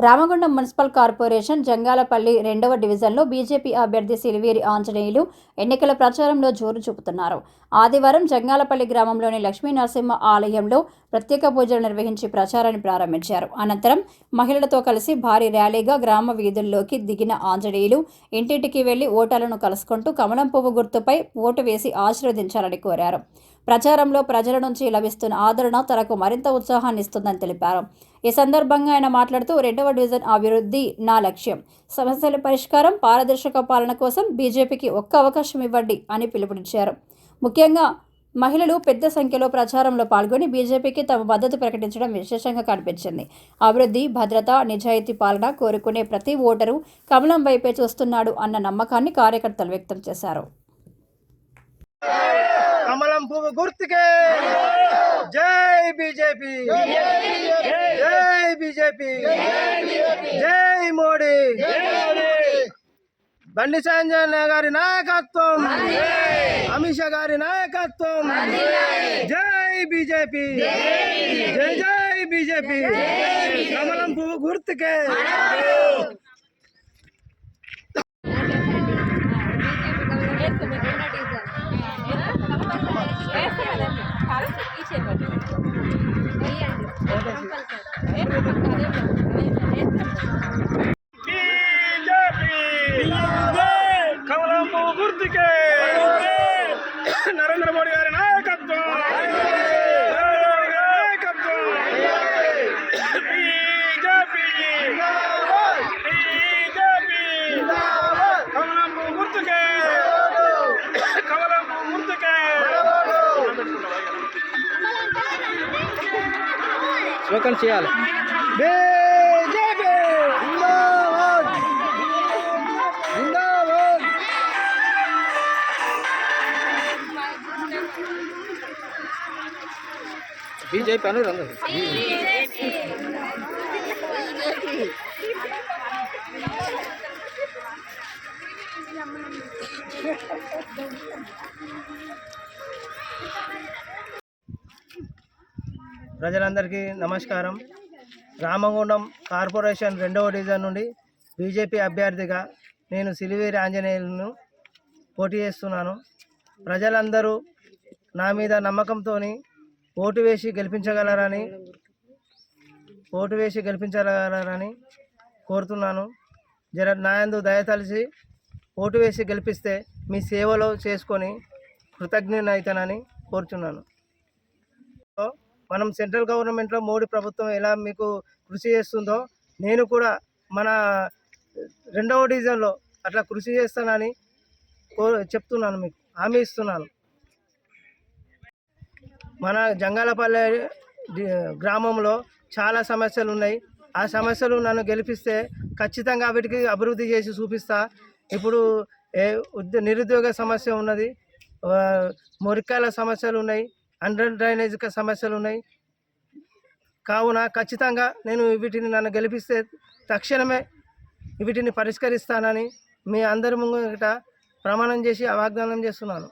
Ramagundam municipal corporation Jangalapalli 2వ డివిజన్లో BJP అభ్యర్థి సిలివేరి ఆంజనేయులు ఎన్నికల ప్రచారంలో జోరు చూపుతున్నారు. ఆదివారం జంగాలపల్లి గ్రామంలోని లక్ష్మీ నరసింహ ఆలయంలో ప్రత్యేక పూజలు నిర్వహించి ప్రచారాన్ని ప్రారంభించారు. అనంతరం మహిళలతో కలిసి భారీ ర్యాలీగా గ్రామ వీధుల్లోకి దిగిన ఆంజనేయులు ఇంటింటికి వెళ్లి ఓటర్లను కలుసుకుంటూ కమలం పువ్వు గుర్తుపై ఓటు వేసి ఆశీర్వదించాలని కోరారు. ప్రచారంలో ప్రజల నుంచి లభిస్తున్న ఆదరణ తనకు మరింత ఉత్సాహాన్ని ఇస్తుందని తెలిపారు. ఈ సందర్భంగా ఆయన మాట్లాడుతూ 2వ డివిజన్ అభివృద్ధి నా లక్ష్యం, సమస్యల పరిష్కారం, పారదర్శక పాలన కోసం బీజేపీకి ఒక్క అవకాశం ఇవ్వండి అని పిలుపునిచ్చారు. ముఖ్యంగా మహిళలు పెద్ద సంఖ్యలో ప్రచారంలో పాల్గొని బీజేపీకి తమ మద్దతు ప్రకటించడం విశేషంగా కనిపించింది. అభివృద్ధి, భద్రత, నిజాయితీ పాలన కోరుకునే ప్రతి ఓటరు కమలం వైపే చూస్తున్నాడు అన్న నమ్మకాన్ని కార్యకర్తలు వ్యక్తం చేశారు. కమలం పువ్వు గుర్తుకే జై బీజేపీ, జై బీజేపీ, జై మోడీ, బండి సంజయ్ గారి నాయకత్వం, అమిత్ షా గారి నాయకత్వం, జై బీజేపీ, జై జై బీజేపీ, కమలం పువ్వు గుర్తుకే. కమలం పువ్వు గుర్తుకే నరేంద్ర మోడీ గారి నాయకత్వం, బీజేపీ, కమలం పువ్వు గుర్తుకే, కమలం పువ్వు గుర్తుకే. శ్లోకం చేయాలి. బీజేపీ జిందాబాద్, జిందాబాద్. బీజేపీ అను రంగు ప్రజలందరికీ నమస్కారం. రామగుండం కార్పొరేషన్ 2వ డివిజన్ నుండి బీజేపీ అభ్యర్థిగా నేను సిలివేరి ఆంజనేయులను పోటీ చేస్తున్నాను. ప్రజలందరూ నా మీద నమ్మకంతో ఓటు వేసి గెలిపించగలరని కోరుతున్నాను. నాయందు దయతలిసి ఓటు వేసి గెలిపిస్తే మీ సేవలో చేసుకొని కృతజ్ఞునైతానని కోరుచున్నాను. మనం సెంట్రల్ గవర్నమెంట్లో మోడీ ప్రభుత్వం ఎలా మీకు కృషి చేస్తుందో నేను కూడా మన 2వ డివిజన్లో అట్లా కృషి చేస్తానని చెప్తున్నాను, మీకు హామీ ఇస్తున్నాను. మన జంగాలపల్లె గ్రామంలో చాలా సమస్యలు ఉన్నాయి. ఆ సమస్యలు నన్ను గెలిపిస్తే ఖచ్చితంగా వీటికి అభివృద్ధి చేసి చూపిస్తా. ఇప్పుడు నిరుద్యోగ సమస్య ఉన్నది, మురికాయల సమస్యలు ఉన్నాయి, అండర్ డ్రైనేజ్ సమస్యలు ఉన్నాయి. కావున ఖచ్చితంగా నేను వీటిని నన్ను గెలిపిస్తే తక్షణమే వీటిని పరిష్కరిస్తానని మీ అందరి ముంగట ప్రమాణం చేసి వాగ్దానం చేస్తున్నాను.